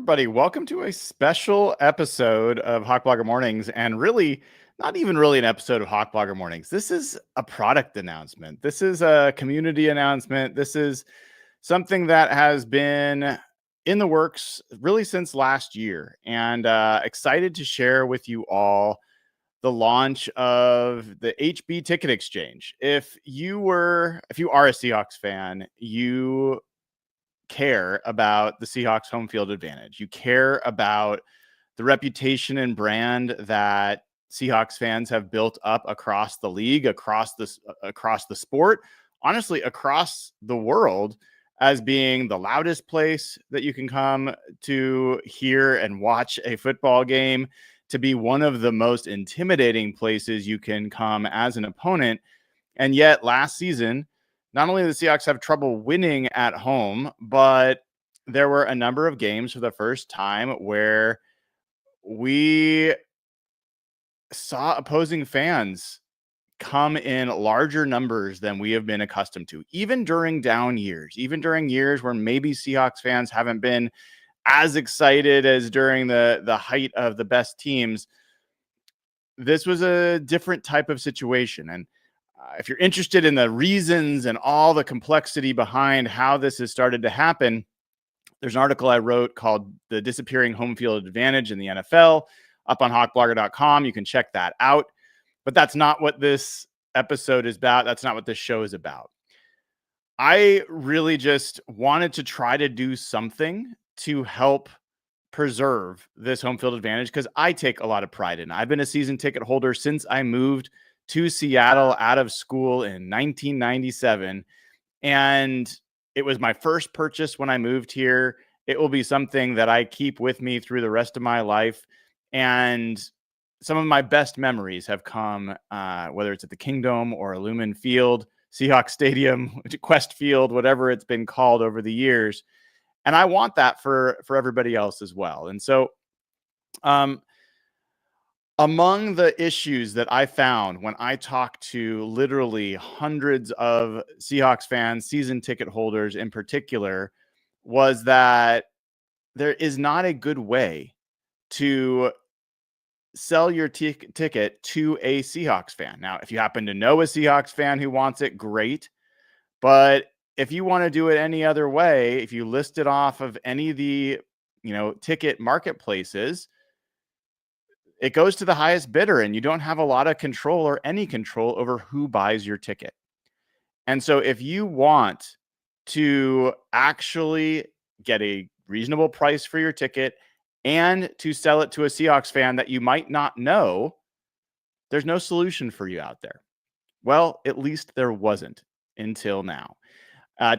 everybody. Welcome to a special episode of Hawk Blogger Mornings, and really, not even really an episode of Hawk Blogger Mornings. This is a product announcement. This is a community announcement. This is something that has been in the works really since last year, and excited to share with you all the launch of the HB Ticket Exchange. If you are a Seahawks fan, you care about the Seahawks home field advantage. You care about the reputation and brand that Seahawks fans have built up across the league, across the sport, honestly, across the world, as being the loudest place that you can come to hear and watch a football game, to be one of the most intimidating places you can come as an opponent. And yet last season, not only did the Seahawks have trouble winning at home, but there were a number of games for the first time where we saw opposing fans come in larger numbers than we have been accustomed to, even during down years, even during years where maybe Seahawks fans haven't been as excited as during the height of the best teams. This was a different type of situation. And if you're interested in the reasons and all the complexity behind how this has started to happen, there's an article I wrote called The Disappearing Home Field Advantage in the NFL up on hawkblogger.com. You can check that out. But that's not what this episode is about. That's not what this show is about. I really just wanted to try to do something to help preserve this home field advantage, because I take a lot of pride in it. I've been a season ticket holder since I moved to Seattle out of school in 1997. And it was my first purchase when I moved here. It will be something that I keep with me through the rest of my life. And some of my best memories have come, whether it's at the Kingdom or Lumen Field, Seahawks Stadium, Quest Field, whatever it's been called over the years. And I want that for everybody else as well. And so, among the issues that I found when I talked to literally hundreds of Seahawks fans, season ticket holders in particular, was that there is not a good way to sell your ticket to a Seahawks fan. Now, if you happen to know a Seahawks fan who wants it, great. But if you want to do it any other way, if you list it off of any of the, ticket marketplaces, it goes to the highest bidder, and you don't have a lot of control or any control over who buys your ticket. And so if you want to actually get a reasonable price for your ticket and to sell it to a Seahawks fan that you might not know, there's no solution for you out there. Well, at least there wasn't until now.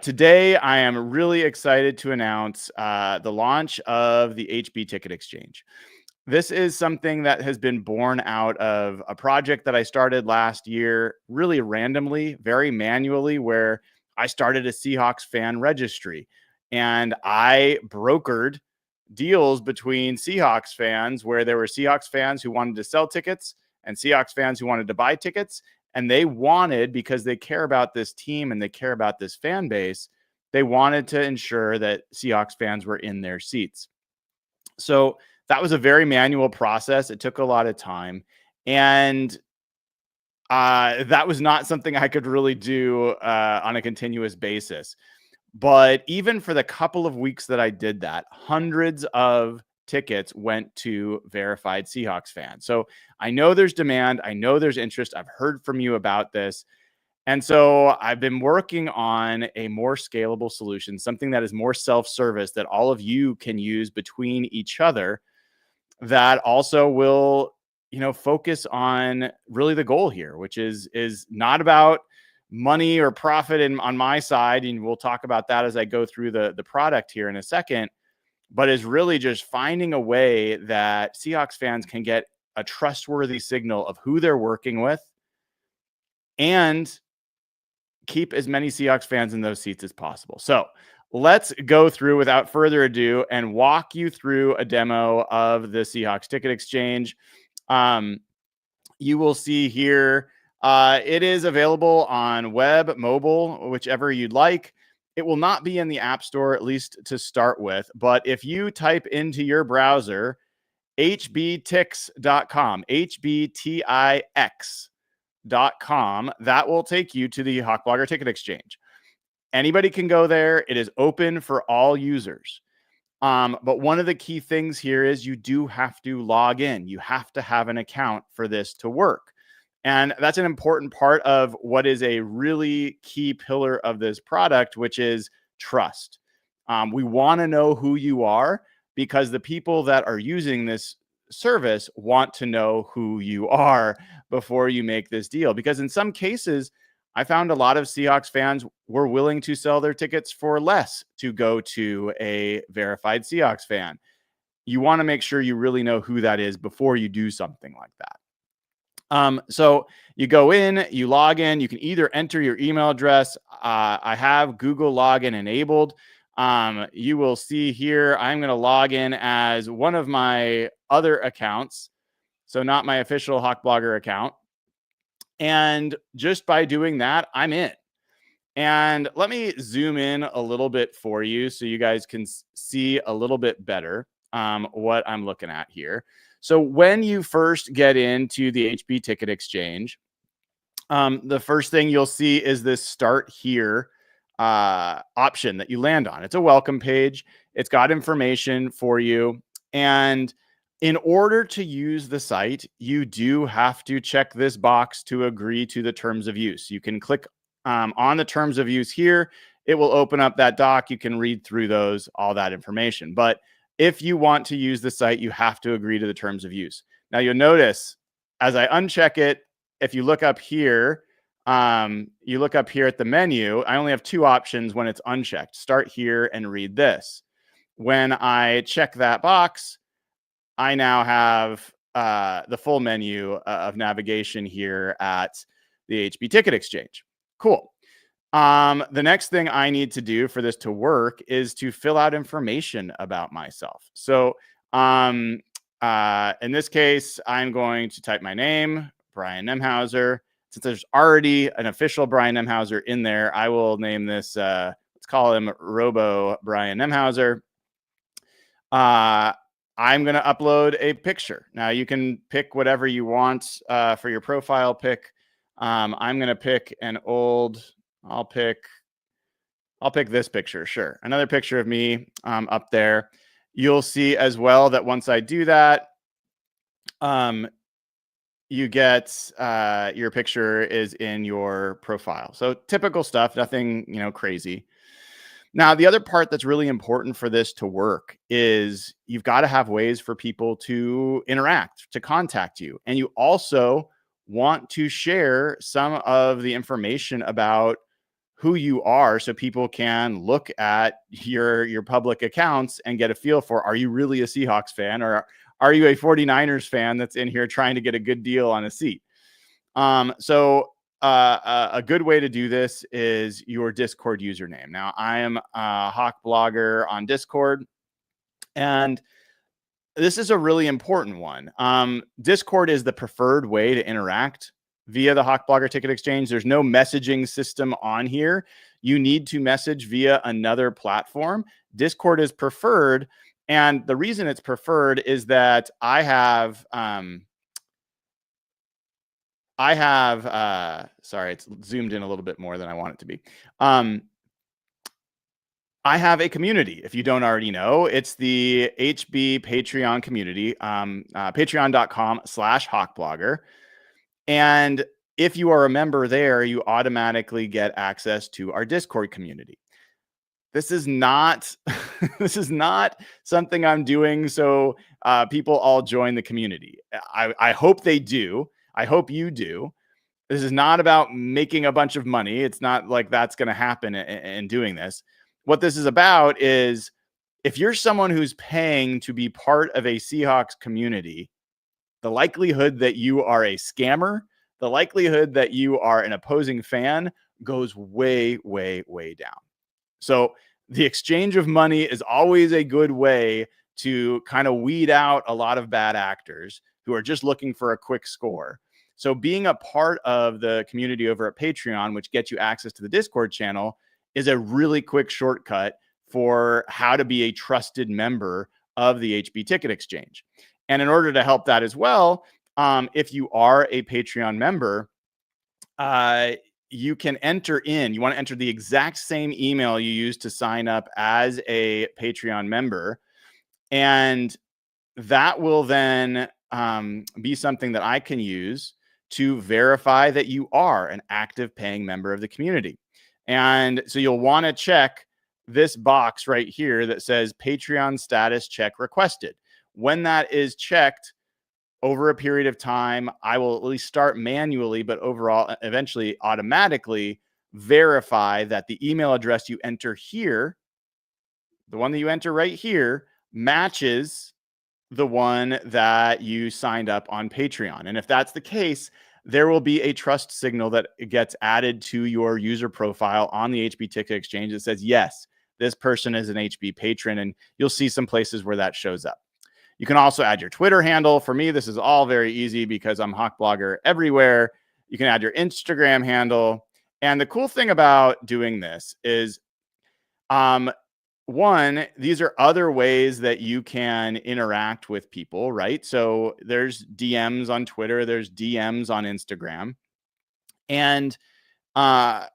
Today, I am really excited to announce the launch of the HB Ticket Exchange. This is something that has been born out of a project that I started last year, really randomly, very manually, where I started a Seahawks fan registry. And I brokered deals between Seahawks fans where there were Seahawks fans who wanted to sell tickets and Seahawks fans who wanted to buy tickets. And they wanted, because they care about this team and they care about this fan base, they wanted to ensure that Seahawks fans were in their seats. So that was a very manual process. It took a lot of time. And that was not something I could really do on a continuous basis. But even for the couple of weeks that I did that, hundreds of tickets went to verified Seahawks fans. So I know there's demand. I know there's interest. I've heard from you about this. And so I've been working on a more scalable solution, something that is more self-service that all of you can use between each other, that also will, focus on really the goal here, which is not about money or profit on my side. And we'll talk about that as I go through the product here in a second, but is really just finding a way that Seahawks fans can get a trustworthy signal of who they're working with and keep as many Seahawks fans in those seats as possible. So let's go through without further ado and walk you through a demo of the Seahawks Ticket Exchange. You will see here, it is available on web, mobile, whichever you'd like. It will not be in the App Store, at least to start with. But if you type into your browser hbtix.com, HBTIX.com, that will take you to the Hawkblogger Ticket Exchange. Anybody can go there. It is open for all users. But one of the key things here is you do have to log in. You have to have an account for this to work. And that's an important part of what is a really key pillar of this product, which is trust. We want to know who you are because the people that are using this service want to know who you are before you make this deal. Because in some cases, I found a lot of Seahawks fans were willing to sell their tickets for less to go to a verified Seahawks fan. You want to make sure you really know who that is before you do something like that. So you go in, you log in, you can either enter your email address. I have Google login enabled. You will see here, I'm going to log in as one of my other accounts. So not my official Hawkblogger account. And just by doing that, I'm in. And let me zoom in a little bit for you so you guys can see a little bit better what I'm looking at here. So when you first get into the HB Ticket Exchange, the first thing you'll see is this Start Here option that you land on. It's a welcome page. It's got information for you. And in order to use the site, you do have to check this box to agree to the terms of use. You can click on the terms of use here. It will open up that doc. You can read through those, all that information. But if you want to use the site, you have to agree to the terms of use. Now you'll notice as I uncheck it, if you look up here, at the menu, I only have two options when it's unchecked: Start Here and Read This. When I check that box, I now have the full menu of navigation here at the HB Ticket Exchange. Cool. The next thing I need to do for this to work is to fill out information about myself. So in this case, I'm going to type my name, Brian Nemhauser. Since there's already an official Brian Nemhauser in there, I will name this, let's call him Robo Brian Nemhauser. I'm going to upload a picture. Now you can pick whatever you want for your profile pic. I'm going to pick an old, I'll pick this picture. Sure. Another picture of me up there. You'll see as well that once I do that, you get your picture is in your profile. So typical stuff, nothing, crazy. Now, the other part that's really important for this to work is you've got to have ways for people to interact, to contact you. And you also want to share some of the information about who you are so people can look at your public accounts and get a feel for, are you really a Seahawks fan, or are you a 49ers fan that's in here trying to get a good deal on a seat? So a good way to do this is your Discord username. Now, I am a Hawkblogger on Discord, and this is a really important one. Discord is the preferred way to interact via the Hawkblogger Ticket Exchange. There's no messaging system on here. You need to message via another platform. Discord is preferred. And the reason it's preferred is that I have, sorry, it's zoomed in a little bit more than I want it to be. I have a community. If you don't already know, it's the HB Patreon community, patreon.com/Hawkblogger. And if you are a member there, you automatically get access to our Discord community. This is not something I'm doing so people all join the community. I hope they do. I hope you do. This is not about making a bunch of money. It's not like that's going to happen in doing this. What this is about is if you're someone who's paying to be part of a Seahawks community, the likelihood that you are a scammer, the likelihood that you are an opposing fan goes way, way, way down. So the exchange of money is always a good way to kind of weed out a lot of bad actors who are just looking for a quick score. So being a part of the community over at Patreon, which gets you access to the Discord channel, is a really quick shortcut for how to be a trusted member of the HB Ticket Exchange. And in order to help that as well, if you are a Patreon member, you can you want to enter the exact same email you used to sign up as a Patreon member. And that will then be something that I can use to verify that you are an active paying member of the community. And so you'll want to check this box right here that says Patreon status check requested. When that is checked over a period of time, I will at least start manually, but overall, eventually automatically verify that the email address you enter here, the one that you enter right here, matches the one that you signed up on Patreon. And if that's the case, there will be a trust signal that gets added to your user profile on the HB Ticket Exchange that says, yes, this person is an HB patron. And you'll see some places where that shows up. You can also add your Twitter handle. For me, this is all very easy because I'm Hawk Blogger everywhere. You can add your Instagram handle. And the cool thing about doing this is, one, these are other ways that you can interact with people, right? So there's DMs on Twitter, there's DMs on Instagram. And I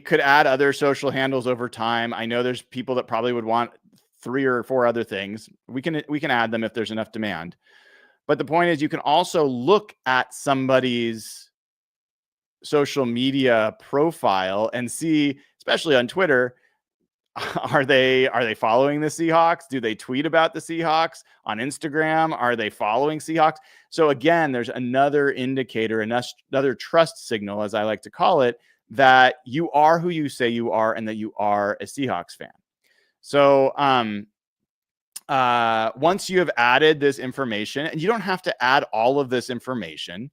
could add other social handles over time. I know there's people that probably would want 3 or 4 other things. We can add them if there's enough demand. But the point is, you can also look at somebody's social media profile and see, especially on Twitter, are they following the Seahawks? Do they tweet about the Seahawks? On Instagram, are they following Seahawks? So again, there's another indicator, another trust signal, as I like to call it, that you are who you say you are and that you are a Seahawks fan. So once you have added this information, and you don't have to add all of this information,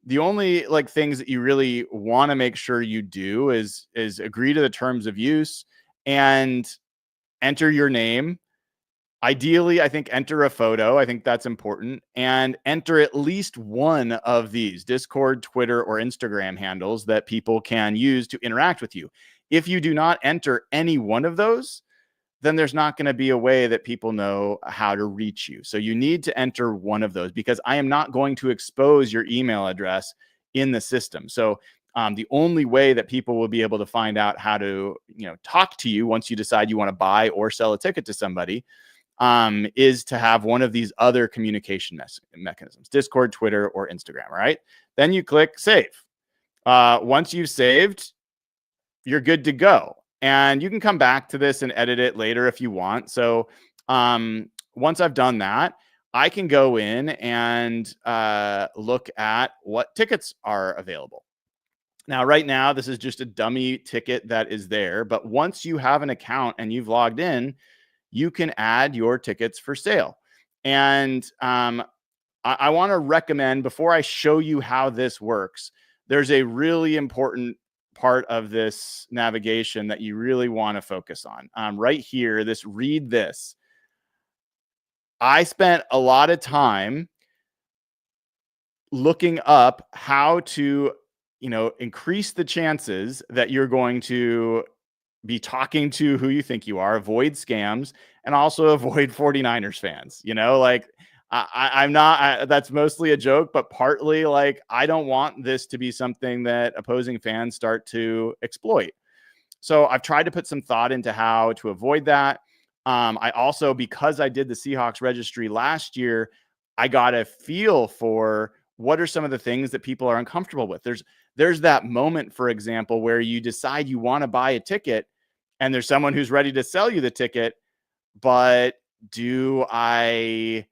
the only things that you really want to make sure you do is agree to the terms of use and enter your name. Ideally, I think enter a photo. I think that's important. And enter at least one of these Discord, Twitter, or Instagram handles that people can use to interact with you. If you do not enter any one of those, then there's not going to be a way that people know how to reach you. So you need to enter one of those, because I am not going to expose your email address in the system. So the only way that people will be able to find out how to, talk to you once you decide you want to buy or sell a ticket to somebody is to have one of these other communication mechanisms, Discord, Twitter, or Instagram, right? Then you click save. Once you've saved, you're good to go. And you can come back to this and edit it later if you want. So once I've done that, I can go in and look at what tickets are available. Now, right now, this is just a dummy ticket that is there. But once you have an account and you've logged in, you can add your tickets for sale. And I want to recommend, before I show you how this works, there's a really important part of this navigation that you really want to focus on. Right here, read this. I spent a lot of time looking up how to, increase the chances that you're going to be talking to who you think you are, avoid scams, and also avoid 49ers fans. I'm not, that's mostly a joke, but partly I don't want this to be something that opposing fans start to exploit. So I've tried to put some thought into how to avoid that. I also, because I did the Seahawks registry last year, I got a feel for what are some of the things that people are uncomfortable with. There's that moment, for example, where you decide you want to buy a ticket and there's someone who's ready to sell you the ticket, but do I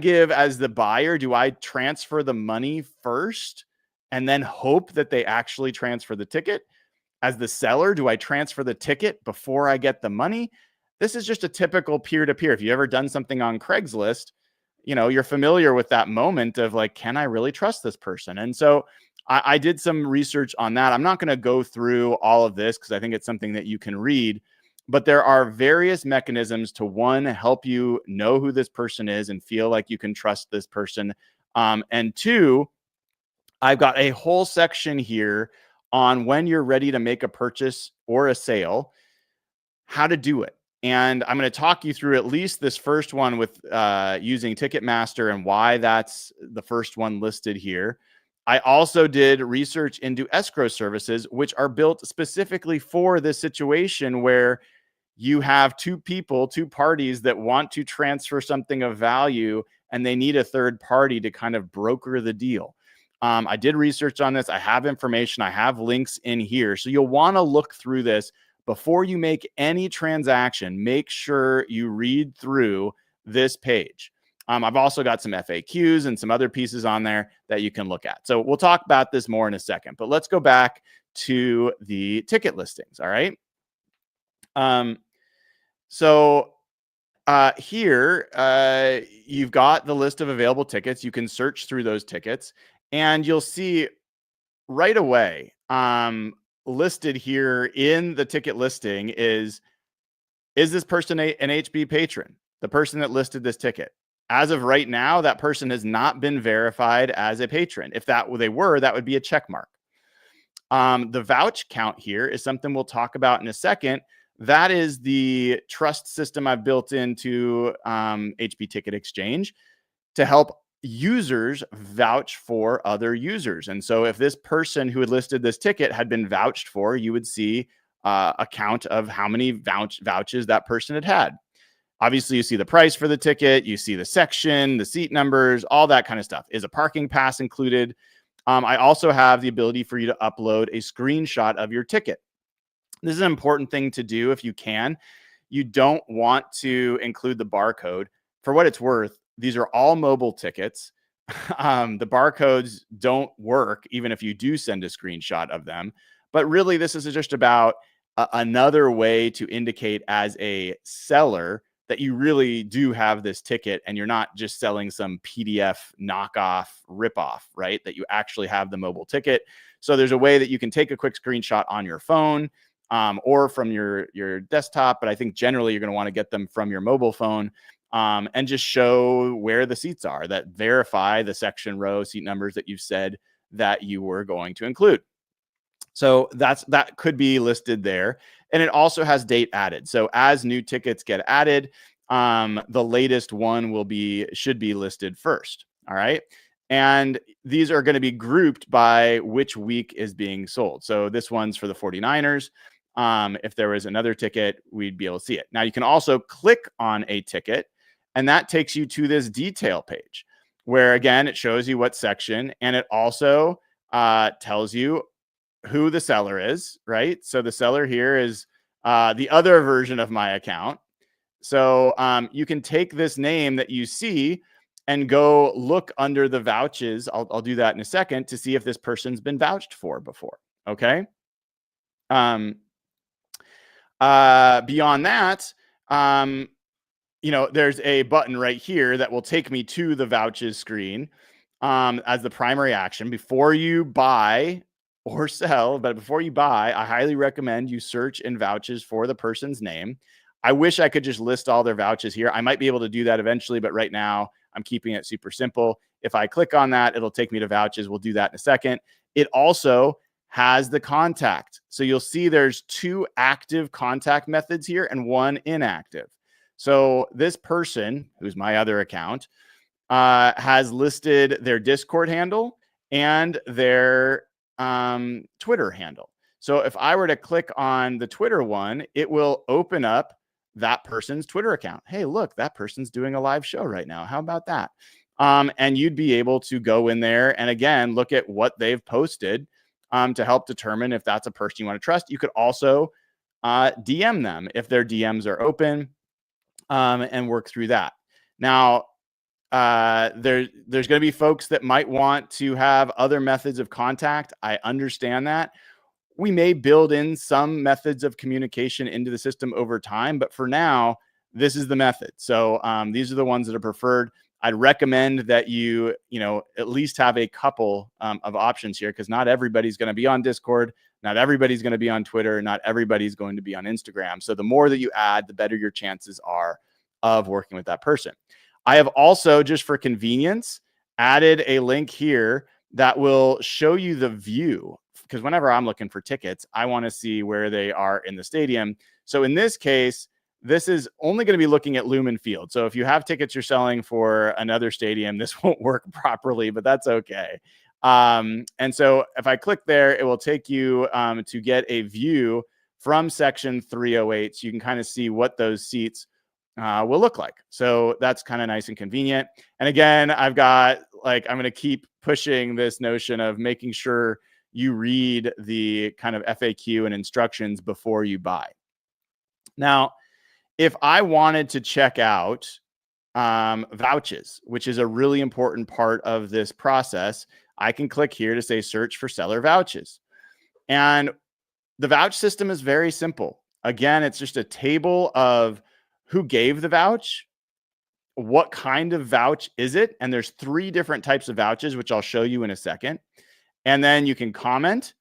give as the buyer, do I transfer the money first and then hope that they actually transfer the ticket? As the seller, do I transfer the ticket before I get the money? This is just a typical peer-to-peer. If you've ever done something on Craigslist, you're familiar with that moment of can I really trust this person? And so I did some research on that. I'm not going to go through all of this because I think it's something that you can read. But there are various mechanisms to, one, help you know who this person is and feel like you can trust this person. And two, I've got a whole section here on when you're ready to make a purchase or a sale, how to do it. And I'm going to talk you through at least this first one with using Ticketmaster and why that's the first one listed here. I also did research into escrow services, which are built specifically for this situation where you have two parties that want to transfer something of value and they need a third party to kind of broker the deal. I did research on this. I have information. I have links in here. So you'll want to look through this before you make any transaction. Make sure you read through this page. I've also got some FAQs and some other pieces on there that you can look at. So we'll talk about this more in a second, but let's go back to the ticket listings. All right. Here, you've got the list of available tickets. You can search through those tickets and you'll see right away, listed here in the ticket listing is this person an HB patron? The person that listed this ticket. As of right now, that person has not been verified as a patron. If they were, that would be a check mark. The vouch count here is something we'll talk about in a second. That is the trust system I've built into HB Ticket Exchange to help users vouch for other users. And so if this person who had listed this ticket had been vouched for, you would see a count of how many vouches that person had. Obviously, you see the price for the ticket, you see the section, the seat numbers, all that kind of stuff. Is a parking pass included? I also have the ability for you to upload a screenshot of your ticket. This is an important thing to do if you can. You don't want to include the barcode. For what it's worth, these are all mobile tickets. The barcodes don't work even if you do send a screenshot of them. But really, this is just about another way to indicate as a seller that you really do have this ticket and you're not just selling some PDF knockoff ripoff, right? That you actually have the mobile ticket. So there's a way that you can take a quick screenshot on your phone or from your desktop. But I think generally you're going to want to get them from your mobile phone and just show where the seats are, that verify the section, row, seat numbers that you've said that you were going to include. So that could be listed there. And it also has date added. So as new tickets get added, the latest one should be listed first. All right. And these are going to be grouped by which week is being sold. So this one's for the 49ers. If there was another ticket, we'd be able to see it. Now you can also click on a ticket and that takes you to this detail page where again, it shows you what section and it also tells you who the seller is, right? So the seller here is the other version of my account. So you can take this name that you see and go look under the vouches. I'll do that in a second to see if this person's been vouched for before. Okay. Beyond that, there's a button right here that will take me to the vouches screen as the primary action before you buy or sell. But before you buy, I highly recommend you search in vouches for the person's name. I wish I could just list all their vouches here. I might be able to do that eventually, but right now I'm keeping it super simple. If I click on that, it'll take me to vouches. We'll do that in a second. It also has the contact. So you'll see there's 2 active contact methods here and 1 inactive. So this person, who's my other account, has listed their Discord handle and their Twitter handle. So if I were to click on the Twitter one, it will open up that person's Twitter account. Hey, look, that person's doing a live show right now. How about that? And you'd be able to go in there and again, look at what they've posted to help determine if that's a person you want to trust. You could also DM them if their DMs are open and work through that. Now, there's going to be folks that might want to have other methods of contact. I understand that. We may build in some methods of communication into the system over time, but for now, this is the method. So these are the ones that are preferred. I'd recommend that you at least have a couple of options here because not everybody's going to be on Discord. Not everybody's going to be on Twitter. Not everybody's going to be on Instagram. So the more that you add, the better your chances are of working with that person. I have also, just for convenience, added a link here that will show you the view because whenever I'm looking for tickets, I want to see where they are in the stadium. So in this case, this is only going to be looking at Lumen Field. So if you have tickets you're selling for another stadium, this won't work properly, but that's okay. And so if I click there, it will take you to get a view from section 308. So you can kind of see what those seats will look like. So that's kind of nice and convenient. And again, I've got I'm going to keep pushing this notion of making sure you read the kind of FAQ and instructions before you buy. Now, if I wanted to check out vouches, which is a really important part of this process, I can click here to say search for seller vouches. And the vouch system is very simple. Again, it's just a table of who gave the vouch, what kind of vouch is it, and there's 3 different types of vouches, which I'll show you in a second. And then you can comment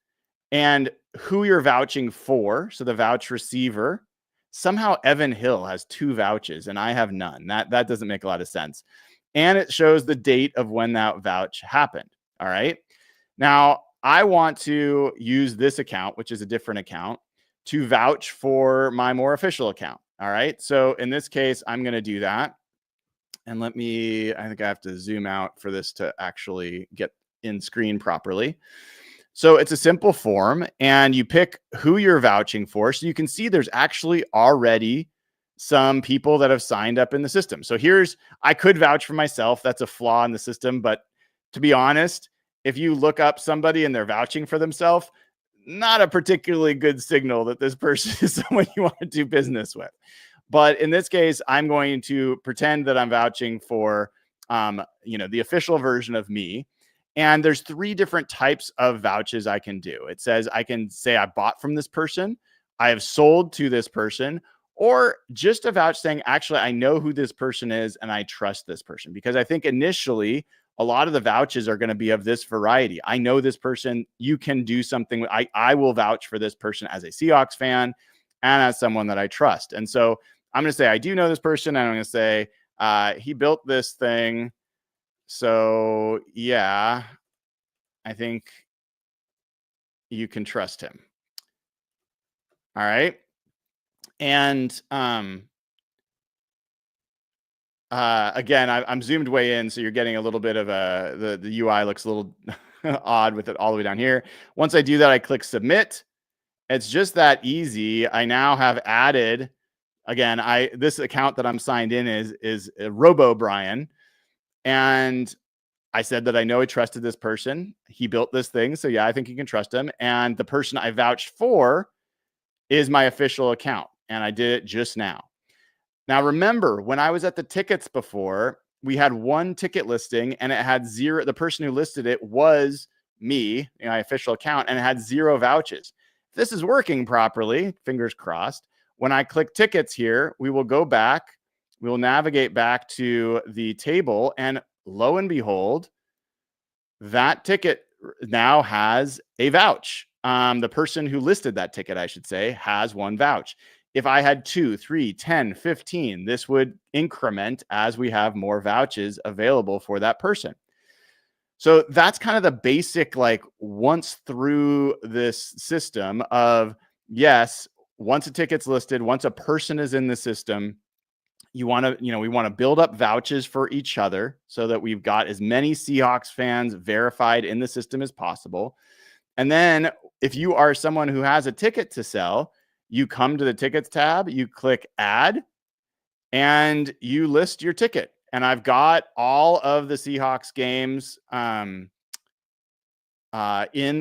and who you're vouching for, so the vouch receiver. Somehow Evan Hill has 2 vouches and I have none. That doesn't make a lot of sense. And it shows the date of when that vouch happened. All right. Now, I want to use this account, which is a different account, to vouch for my more official account. All right. So in this case, I'm going to do that. And I think I have to zoom out for this to actually get in screen properly. So it's a simple form and you pick who you're vouching for. So you can see there's actually already some people that have signed up in the system. So I could vouch for myself. That's a flaw in the system. But to be honest, if you look up somebody and they're vouching for themselves, not a particularly good signal that this person is someone you want to do business with. But in this case, I'm going to pretend that I'm vouching for, the official version of me. And there's 3 different types of vouches I can do. It says I can say I bought from this person, I have sold to this person, or just a vouch saying, actually, I know who this person is and I trust this person. Because I think initially, a lot of the vouches are going to be of this variety. I know this person. You can do something. I will vouch for this person as a Seahawks fan and as someone that I trust. And so I'm going to say, I do know this person. And I'm going to say, he built this thing. So yeah, I think you can trust him. All right. And again, I'm zoomed way in, so you're getting a little bit of the UI looks a little odd with it all the way down here. Once I do that, I click submit. It's just that easy. I now have added, again, this account that I'm signed in is Robo Brian. And I said that I know I trusted this person. He built this thing. So yeah, I think you can trust him. And the person I vouched for is my official account. And I did it just now. Now, remember, when I was at the tickets before, we had 1 ticket listing and it had 0. The person who listed it was me, my official account, and it had 0 vouches. If this is working properly, fingers crossed, when I click tickets here, we will go back. We will navigate back to the table, and lo and behold, that ticket now has a vouch. The person who listed that ticket, I should say, has 1 vouch. If I had 2, 3, 10, 15, this would increment as we have more vouches available for that person. So that's kind of the basic, once through this system of, yes, once a ticket's listed, once a person is in the system, we want to build up vouches for each other so that we've got as many Seahawks fans verified in the system as possible. And then if you are someone who has a ticket to sell, you come to the tickets tab, you click add, and you list your ticket. And I've got all of the Seahawks games in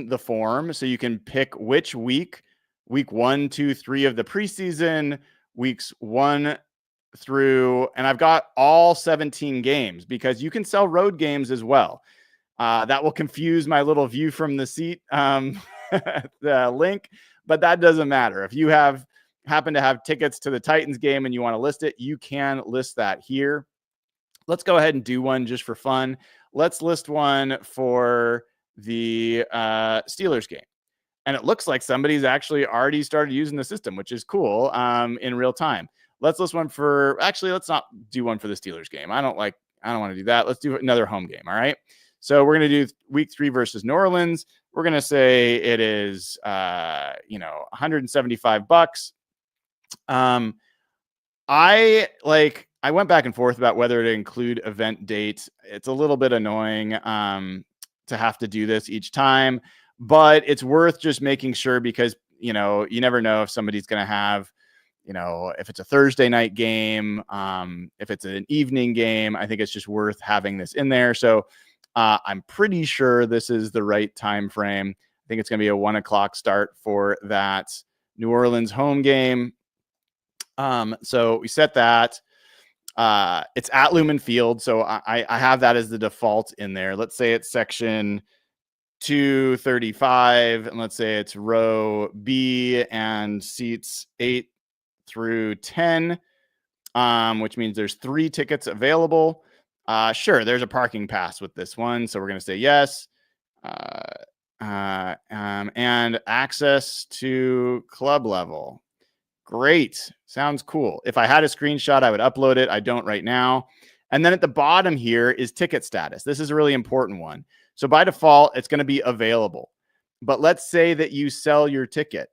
the form. So you can pick which week 1, 2, 3 of the preseason, weeks 1 through, and I've got all 17 games because you can sell road games as well. That will confuse my little view from the seat the link, but that doesn't matter. If you happen to have tickets to the Titans game and you want to list it, you can list that here. Let's go ahead and do one just for fun. Let's list one for the Steelers game. And it looks like somebody's actually already started using the system, which is cool in real time. Let's list one let's not do one for the Steelers game. I don't want to do that. Let's do another home game. All right. So we're going to do week 3 versus New Orleans. We're going to say it is, $175. I went back and forth about whether to include event date. It's a little bit annoying to have to do this each time, but it's worth just making sure because, you never know if somebody's going to have, if it's a Thursday night game, if it's an evening game. I think it's just worth having this in there. So I'm pretty sure this is the right time frame. I think it's going to be a 1:00 start for that New Orleans home game. So we set that. It's at Lumen Field, so I have that as the default in there. Let's say it's section 235, and let's say it's row B and seats 8 through 10, which means there's 3 tickets available. Sure, there's a parking pass with this one, so we're going to say yes. And access to club level. Great. Sounds cool. If I had a screenshot, I would upload it. I don't right now. And then at the bottom here is ticket status. This is a really important one. So by default, it's going to be available. But let's say that you sell your ticket.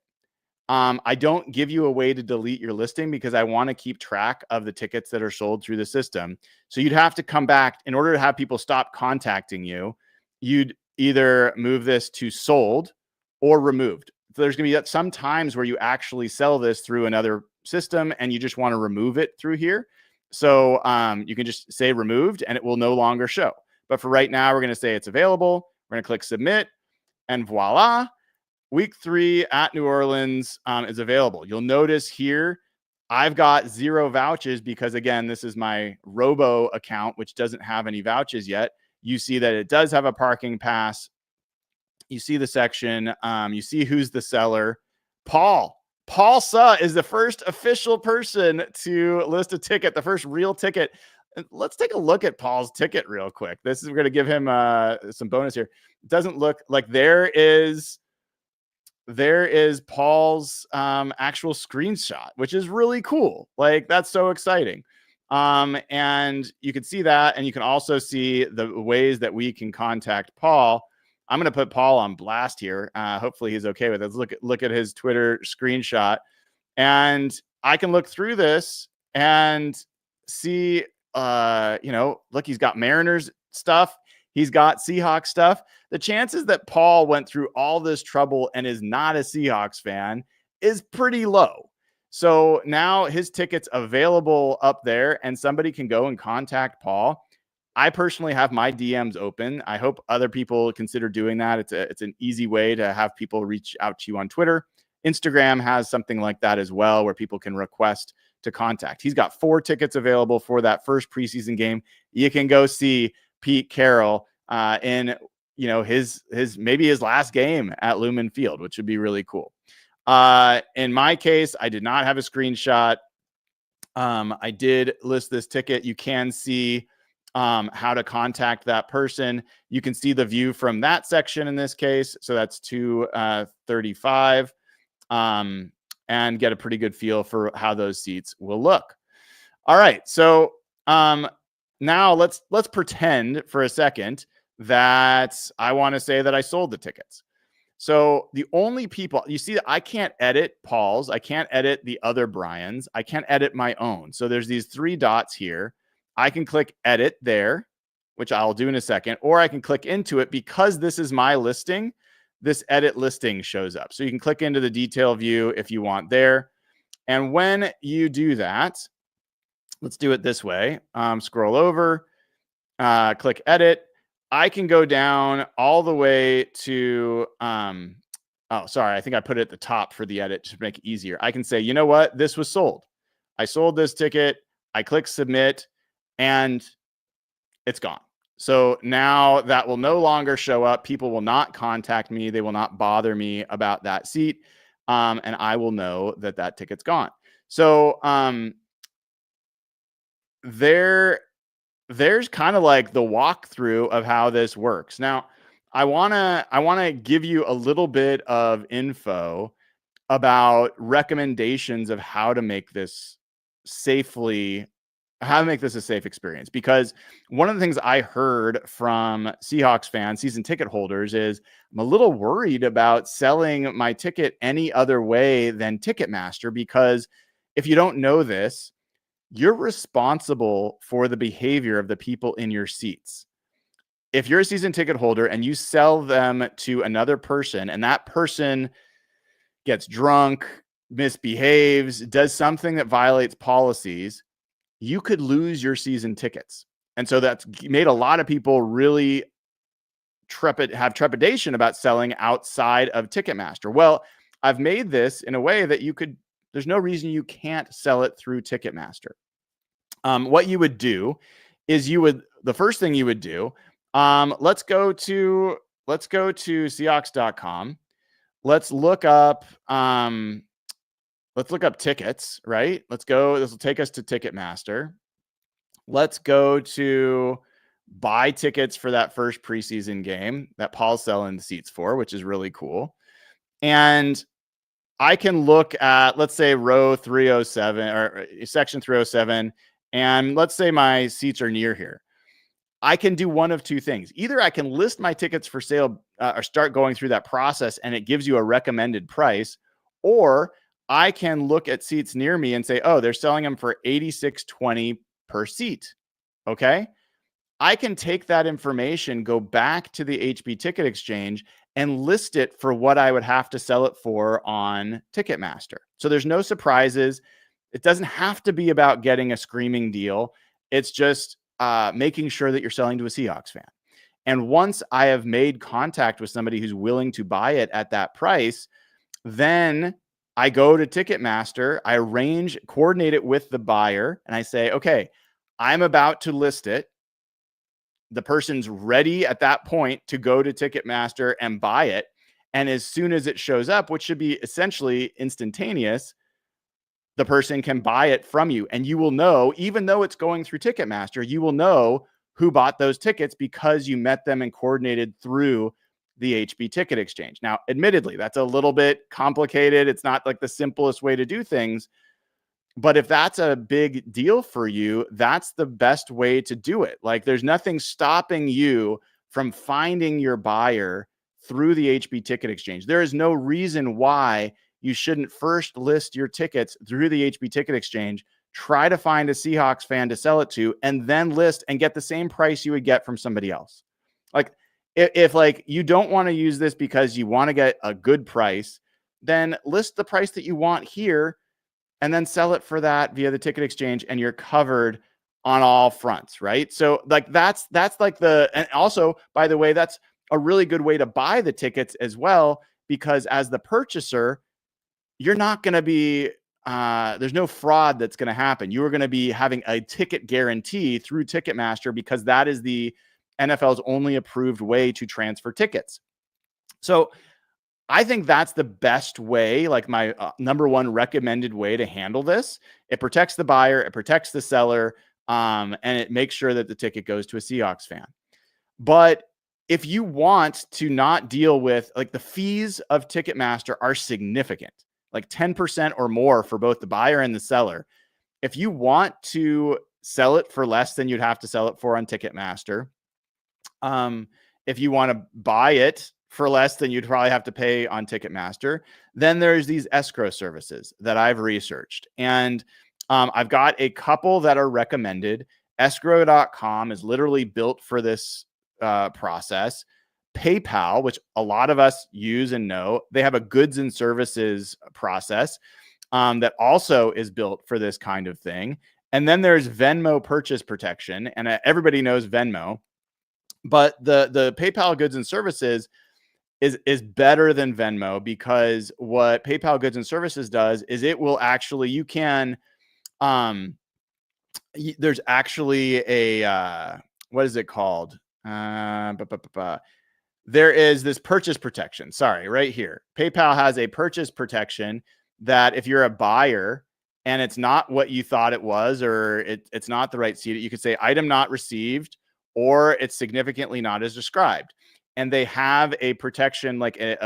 I don't give you a way to delete your listing because I want to keep track of the tickets that are sold through the system. So you'd have to come back in order to have people stop contacting you. You'd either move this to sold or removed. So there's going to be some times where you actually sell this through another system and you just want to remove it through here. So you can just say removed and it will no longer show. But for right now, we're going to say it's available. We're going to click submit and voila. Week 3 at New Orleans is available. You'll notice here, I've got 0 vouchers because, again, this is my Robo account, which doesn't have any vouchers yet. You see that it does have a parking pass. You see the section. You see who's the seller. Paul Suh is the first official person to list a ticket, the first real ticket. Let's take a look at Paul's ticket real quick. We're going to give him some bonus here. It doesn't look like there is Paul's actual screenshot, which is really cool. Like, that's so exciting. And you can see that, and you can also see the ways that we can contact Paul. I'm going to put Paul on blast here. Hopefully he's okay with it. Let's look at his Twitter screenshot, and I can look through this and see, look, he's got Mariners stuff. He's got Seahawks stuff. The chances that Paul went through all this trouble and is not a Seahawks fan is pretty low. So now his ticket's available up there and somebody can go and contact Paul. I personally have my DMs open. I hope other people consider doing that. It's an easy way to have people reach out to you on Twitter. Instagram has something like that as well, where people can request to contact. He's got 4 tickets available for that first preseason game. You can go see Pete Carroll in maybe his last game at Lumen Field, which would be really cool. In my case, I did not have a screenshot. I did list this ticket. You can see how to contact that person. You can see the view from that section in this case. So that's 235, and get a pretty good feel for how those seats will look. All right. So now let's pretend for a second that I want to say that I sold the tickets. So the only people you see, I can't edit Paul's, I can't edit the other Brian's, I can't edit my own. So there's these 3 dots here. I can click edit there, which I'll do in a second, or I can click into it. Because this is my listing, this edit listing shows up. So you can click into the detail view if you want there. And when you do that, let's do it this way. Scroll over, click edit. I can go down all the way to, I think I put it at the top for the edit to make it easier. I can say, you know what? This was sold. I sold this ticket. I click submit and it's gone. So now that will no longer show up. People will not contact me. They will not bother me about that seat. And I will know that that ticket's gone. So there's kind of like the walkthrough of how this works. Now, I want to give you a little bit of info about recommendations of how to make this safely how to make this a safe experience. Because one of the things I heard from Seahawks fans, season ticket holders, is I'm a little worried about selling my ticket any other way than Ticketmaster, because if you don't know this, you're responsible for the behavior of the people in your seats. If you're a season ticket holder and you sell them to another person, and that person gets drunk, misbehaves, does something that violates policies, you could lose your season tickets. And so that's made a lot of people really have trepidation about selling outside of Ticketmaster. Well, I've made this in a way that there's no reason you can't sell it through Ticketmaster. What you would do is the first thing you would do, let's go to Seahawks.com. Let's look up tickets, right? This will take us to Ticketmaster. Let's go to buy tickets for that first preseason game that Paul's selling the seats for, which is really cool. And I can look at, let's say, row 307 or section 307, and let's say my seats are near here. I can do one of two things. Either I can list my tickets for sale or start going through that process, and it gives you a recommended price, or I can look at seats near me and say, oh, they're selling them for $86.20 per seat. Okay. I can take that information, go back to the HB Ticket Exchange, and list it for what I would have to sell it for on Ticketmaster. So there's no surprises. It doesn't have to be about getting a screaming deal. It's just making sure that you're selling to a Seahawks fan. And once I have made contact with somebody who's willing to buy it at that price, then I go to Ticketmaster, I coordinate it with the buyer, and I say, okay, I'm about to list it. The person's ready at that point to go to Ticketmaster and buy it. And as soon as it shows up, which should be essentially instantaneous, the person can buy it from you. And you will know, even though it's going through Ticketmaster, you will know who bought those tickets because you met them and coordinated through the HB Ticket Exchange. Now, admittedly, that's a little bit complicated. It's not like the simplest way to do things. But if that's a big deal for you, that's the best way to do it. Like, there's nothing stopping you from finding your buyer through the HB Ticket Exchange. There is no reason why you shouldn't first list your tickets through the HB Ticket Exchange, try to find a Seahawks fan to sell it to, and then list and get the same price you would get from somebody else. Like, if like you don't want to use this because you want to get a good price, then list the price that you want here and then sell it for that via the ticket exchange, and you're covered on all fronts, right? So like that's like and also, by the way, that's a really good way to buy the tickets as well, because as the purchaser, you're not going to be, there's no fraud that's going to happen. You are going to be having a ticket guarantee through Ticketmaster, because that is the NFL's only approved way to transfer tickets. So I think that's the best way, like my number one recommended way to handle this. It protects the buyer, it protects the seller, and it makes sure that the ticket goes to a Seahawks fan. But if you want to not deal with, like, the fees of Ticketmaster are significant, like 10% or more for both the buyer and the seller. If you want to sell it for less than you'd have to sell it for on Ticketmaster, if you want to buy it for less than you'd probably have to pay on Ticketmaster, then there's these escrow services that I've researched. And I've got a couple that are recommended. Escrow.com is literally built for this process. PayPal, which a lot of us use and know, they have a goods and services process that also is built for this kind of thing. And then there's Venmo purchase protection, and everybody knows Venmo. But the PayPal goods and services is better than Venmo, because what PayPal goods and services does is it will actually, you can, there's actually a, what is it called? There is this purchase protection. Sorry, right here. PayPal has a purchase protection that if you're a buyer and it's not what you thought it was, or it's not the right seat, you could say item not received, or it's significantly not as described. And they have a protection, like an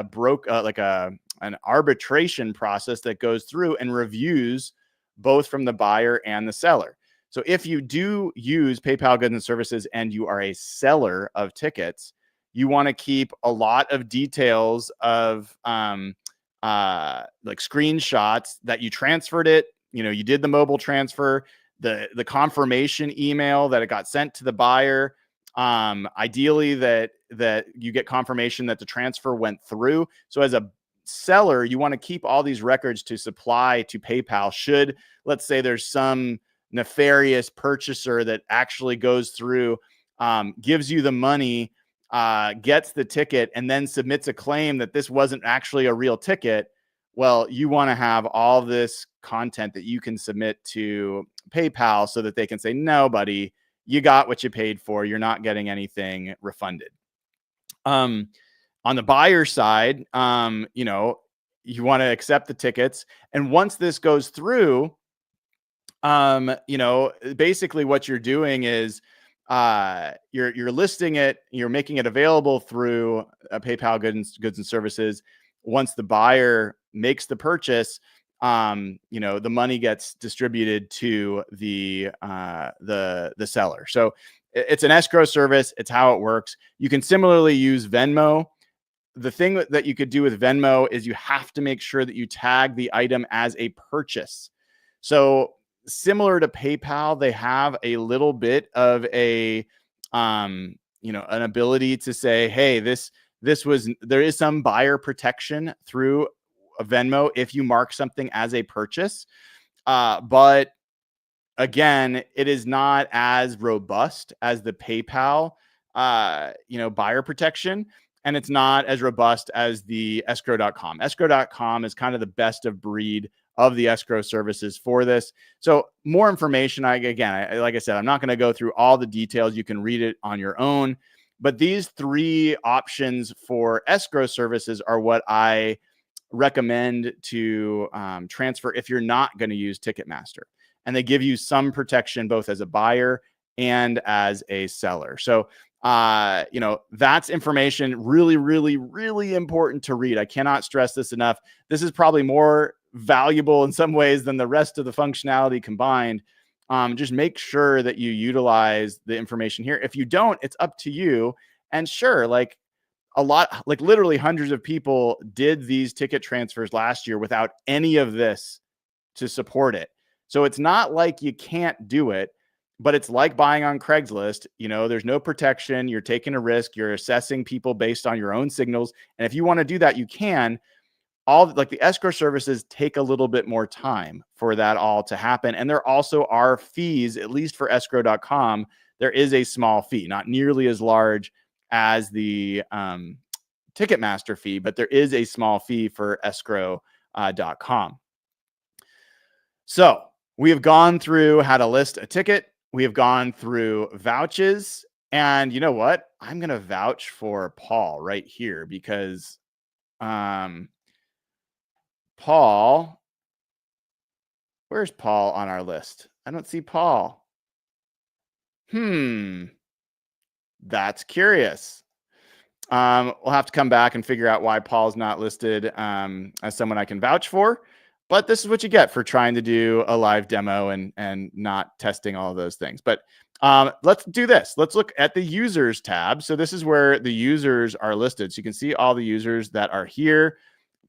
arbitration process that goes through and reviews both from the buyer and the seller. So if you do use PayPal Goods and Services and you are a seller of tickets, you want to keep a lot of details of like screenshots that you transferred it. You did the mobile transfer, the confirmation email that it got sent to the buyer. Ideally that you get confirmation that the transfer went through. So as a seller, you want to keep all these records to supply to PayPal should, let's say, there's some nefarious purchaser that actually goes through, gives you the money, gets the ticket, and then submits a claim that this wasn't actually a real ticket. Well, you want to have all this content that you can submit to PayPal so that they can say, no, buddy, you got what you paid for. You're not getting anything refunded. On the buyer side, you want to accept the tickets. And once this goes through, basically what you're doing is you're listing it, you're making it available through PayPal Goods and Services. Once the buyer makes the purchase, the money gets distributed to the seller. So it's an escrow service. It's how it works. You can similarly use Venmo. The thing that you could do with Venmo is you have to make sure that you tag the item as a purchase. So similar to PayPal, they have a little bit of an ability to say, hey, there is some buyer protection through a Venmo if you mark something as a purchase. But again, it is not as robust as the PayPal, buyer protection. And it's not as robust as the escrow.com. Escrow.com is kind of the best of breed of the escrow services for this. So more information, like I said, I'm not going to go through all the details. You can read it on your own. But these three options for escrow services are what I recommend to transfer if you're not going to use Ticketmaster. And they give you some protection both as a buyer and as a seller. So that's information really, really, really important to read. I cannot stress this enough. This is probably more valuable in some ways than the rest of the functionality combined. Just make sure that you utilize the information here. If you don't, it's up to you. And sure, literally hundreds of people did these ticket transfers last year without any of this to support it. So it's not like you can't do it. But it's like buying on Craigslist. There's no protection. You're taking a risk. You're assessing people based on your own signals. And if you want to do that, you can. The escrow services take a little bit more time for that all to happen. And there also are fees, at least for escrow.com. There is a small fee, not nearly as large as the Ticketmaster fee, but there is a small fee for escrow.com. So we have gone through how to list a ticket. We have gone through vouches, and you know what? I'm going to vouch for Paul right here because Paul, where's Paul on our list? I don't see Paul. That's curious. We'll have to come back and figure out why Paul's not listed as someone I can vouch for. But this is what you get for trying to do a live demo and not testing all of those things. But let's do this. Let's look at the users tab. So this is where the users are listed. So you can see all the users that are here.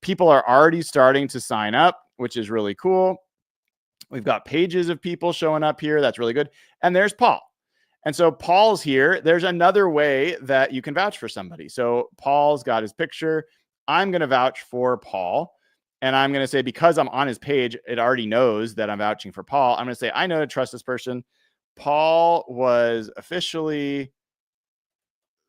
People are already starting to sign up, which is really cool. We've got pages of people showing up here. That's really good. And there's Paul. And so Paul's here. There's another way that you can vouch for somebody. So Paul's got his picture. I'm going to vouch for Paul. And I'm going to say, because I'm on his page, it already knows that I'm vouching for Paul. I'm going to say, I know to trust this person. Paul was officially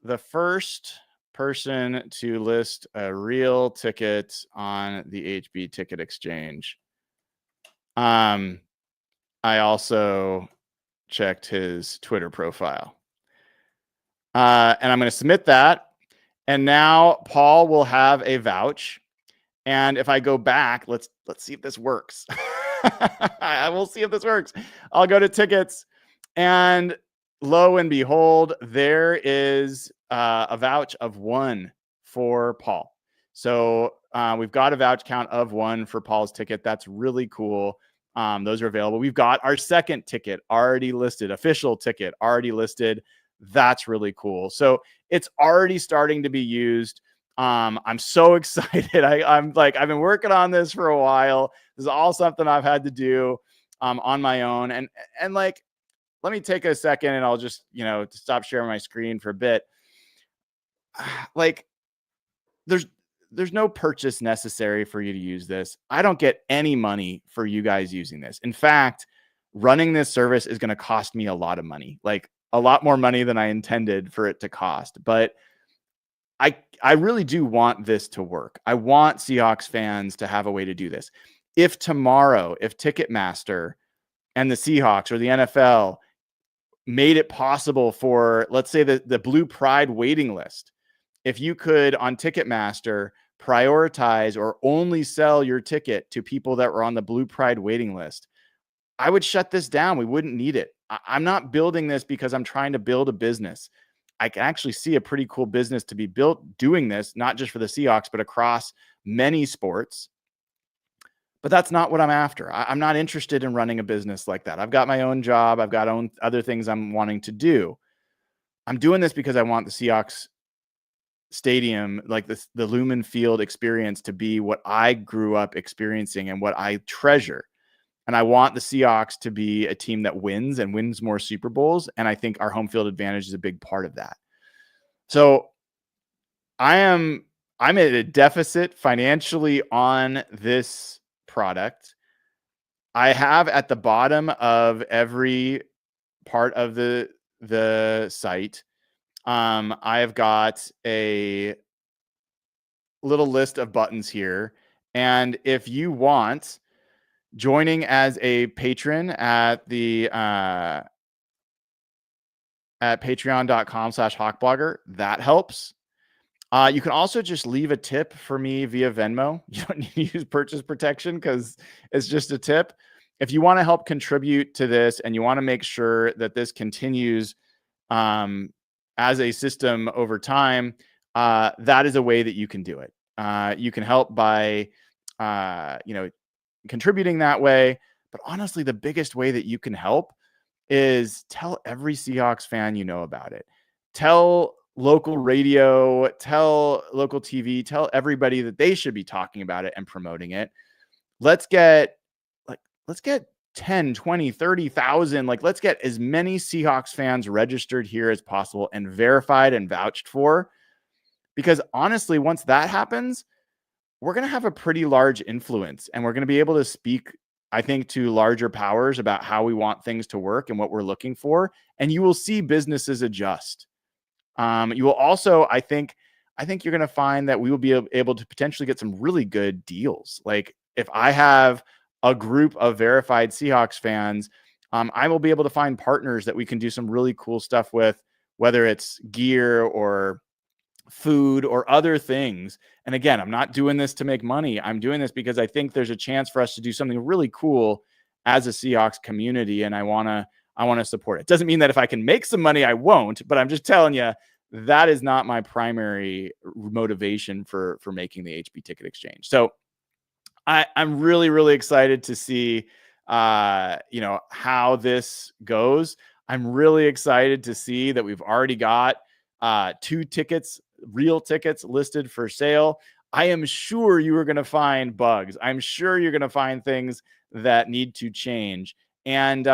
the first person to list a real ticket on the HB Ticket Exchange. I also checked his Twitter profile. And I'm going to submit that. And now Paul will have a vouch. And if I go back, let's see if this works. I will see if this works. I'll go to tickets, and lo and behold, there is a vouch of 1 for Paul. So we've got a vouch count of 1 for Paul's ticket. That's really cool. Those are available. We've got our second ticket already listed, official ticket already listed. That's really cool. So it's already starting to be used. I'm so excited. I'm like, I've been working on this for a while. This is all something I've had to do on my own. And like, let me take a second and I'll just, stop sharing my screen for a bit. Like, there's no purchase necessary for you to use this. I don't get any money for you guys using this. In fact, running this service is going to cost me a lot of money, like a lot more money than I intended for it to cost. But I really do want this to work. I want Seahawks fans to have a way to do this. If tomorrow, if Ticketmaster and the Seahawks or the NFL made it possible for, let's say, the Blue Pride waiting list, if you could on Ticketmaster prioritize or only sell your ticket to people that were on the Blue Pride waiting list, I would shut this down. We wouldn't need it. I'm not building this because I'm trying to build a business. I can actually see a pretty cool business to be built doing this, not just for the Seahawks, but across many sports. But that's not what I'm after. I'm not interested in running a business like that. I've got my own job. I've got other things I'm wanting to do. I'm doing this because I want the Seahawks stadium, like the Lumen Field experience, to be what I grew up experiencing and what I treasure. And I want the Seahawks to be a team that wins and wins more Super Bowls. And I think our home field advantage is a big part of that. So I'm at a deficit financially on this product. I have at the bottom of every part of the site, I've got a little list of buttons here. And if you want, joining as a patron at the at patreon.com/hawkblogger, that helps. You can also just leave a tip for me via Venmo. You don't need to use purchase protection because it's just a tip. If you want to help contribute to this and you want to make sure that this continues as a system over time, that is a way that you can do it. You can help by, contributing that way. But honestly, the biggest way that you can help is tell every Seahawks fan you know about it. Tell local radio, tell local TV, tell everybody that they should be talking about it and promoting it. Let's get 10, 20, 30,000. Like, let's get as many Seahawks fans registered here as possible and verified and vouched for. Because honestly, once that happens, we're going to have a pretty large influence and we're going to be able to speak, I think, to larger powers about how we want things to work and what we're looking for. And you will see businesses adjust. You will also, I think you're going to find that we will be able to potentially get some really good deals. Like, if I have a group of verified Seahawks fans, I will be able to find partners that we can do some really cool stuff with, whether it's gear or food or other things. And again, I'm not doing this to make money. I'm doing this because I think there's a chance for us to do something really cool as a Seahawks community. And I want to support it. Doesn't mean that if I can make some money, I won't, but I'm just telling you, that is not my primary motivation for making the HB ticket exchange. So I'm really, really excited to see, how this goes. I'm really excited to see that we've already got 2 tickets, real tickets listed for sale. I am sure you are going to find bugs. I'm sure you're going to find things that need to change. And,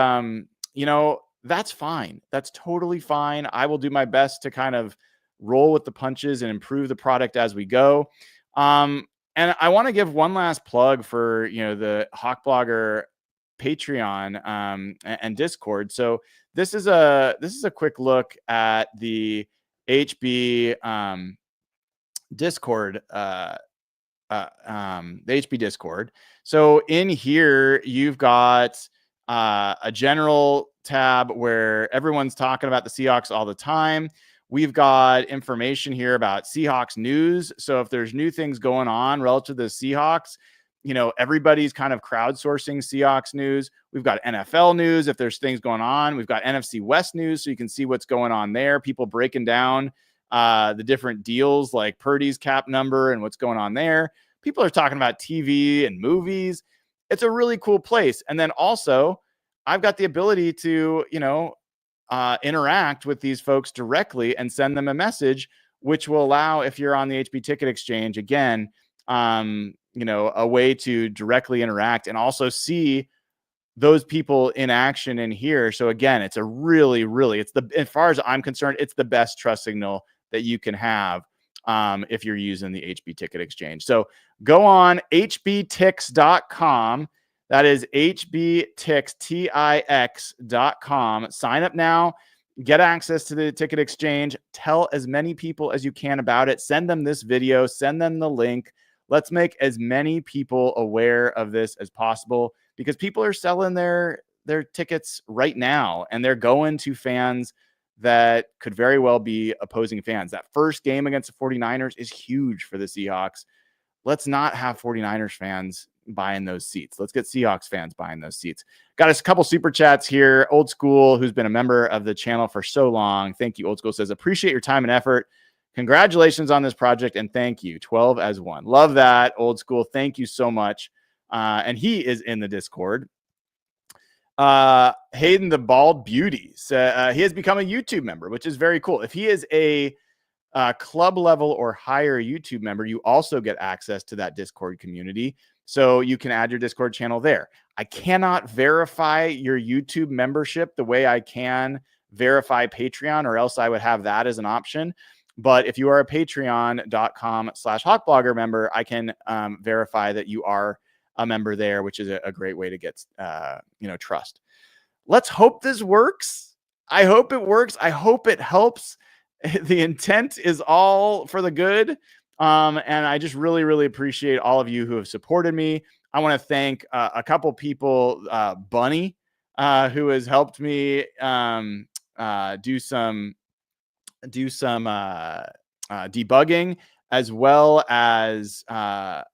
that's fine. That's totally fine. I will do my best to kind of roll with the punches and improve the product as we go. And I want to give one last plug for, the Hawk Blogger Patreon and Discord. So this is a quick look at the HB Discord, the HB Discord. So in here, you've got a general tab where everyone's talking about the Seahawks all the time. We've got information here about Seahawks news. So if there's new things going on relative to the Seahawks, everybody's kind of crowdsourcing Seahawks news. We've got NFL news if there's things going on. We've got NFC West news, so you can see what's going on there. People breaking down the different deals like Purdy's cap number and what's going on there. People are talking about TV and movies. It's a really cool place. And then also, I've got the ability to, interact with these folks directly and send them a message, which will allow, if you're on the HB Ticket Exchange, again, a way to directly interact and also see those people in action in here. So again, it's a really, really, as far as I'm concerned, it's the best trust signal that you can have if you're using the HB Ticket Exchange. So go on hbtix.com. That is hbtix.com. Sign up now. Get access to the ticket exchange. Tell as many people as you can about it. Send them this video. Send them the link. Let's make as many people aware of this as possible, because people are selling their tickets right now, and they're going to fans that could very well be opposing fans. That first game against the 49ers is huge for the Seahawks. Let's not have 49ers fans buying those seats. Let's get Seahawks fans buying those seats. Got us a couple super chats here. Old School, who's been a member of the channel for so long. Thank you, Old School, says, appreciate your time and effort. Congratulations on this project, and thank you. 12 as one. Love that, Old School. Thank you so much. And he is in the Discord. Hayden the Bald Beauty. He has become a YouTube member, which is very cool. If he is a club level or higher YouTube member, you also get access to that Discord community. So you can add your Discord channel there. I cannot verify your YouTube membership the way I can verify Patreon, or else I would have that as an option. But if you are a patreon.com/hawkblogger member, I can verify that you are a member there, which is a great way to get, trust. Let's hope this works. I hope it works. I hope it helps. The intent is all for the good. And I just really, really appreciate all of you who have supported me. I want to thank a couple people, Bunny, who has helped me do some debugging, as well as I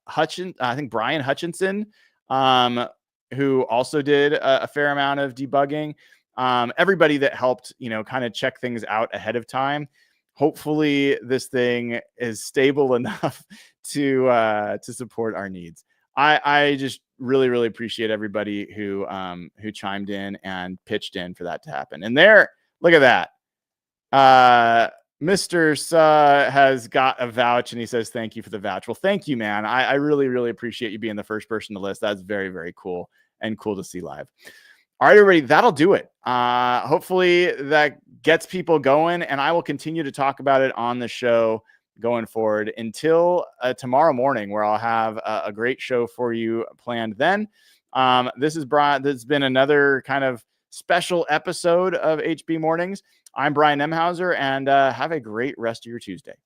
think Brian Hutchinson, who also did a fair amount of debugging. Everybody that helped, kind of check things out ahead of time. Hopefully this thing is stable enough to support our needs. I just really, really appreciate everybody who chimed in and pitched in for that to happen. And there, look at that. Mr. Suh has got a vouch, and he says, thank you for the vouch. Well, thank you, man. I really, really appreciate you being the first person to list. That's very, very cool and cool to see live. All right, everybody, that'll do it. Hopefully that gets people going, and I will continue to talk about it on the show going forward until tomorrow morning, where I'll have a great show for you planned then. This has been another kind of special episode of HB Mornings. I'm Brian Nemhauser, and have a great rest of your Tuesday.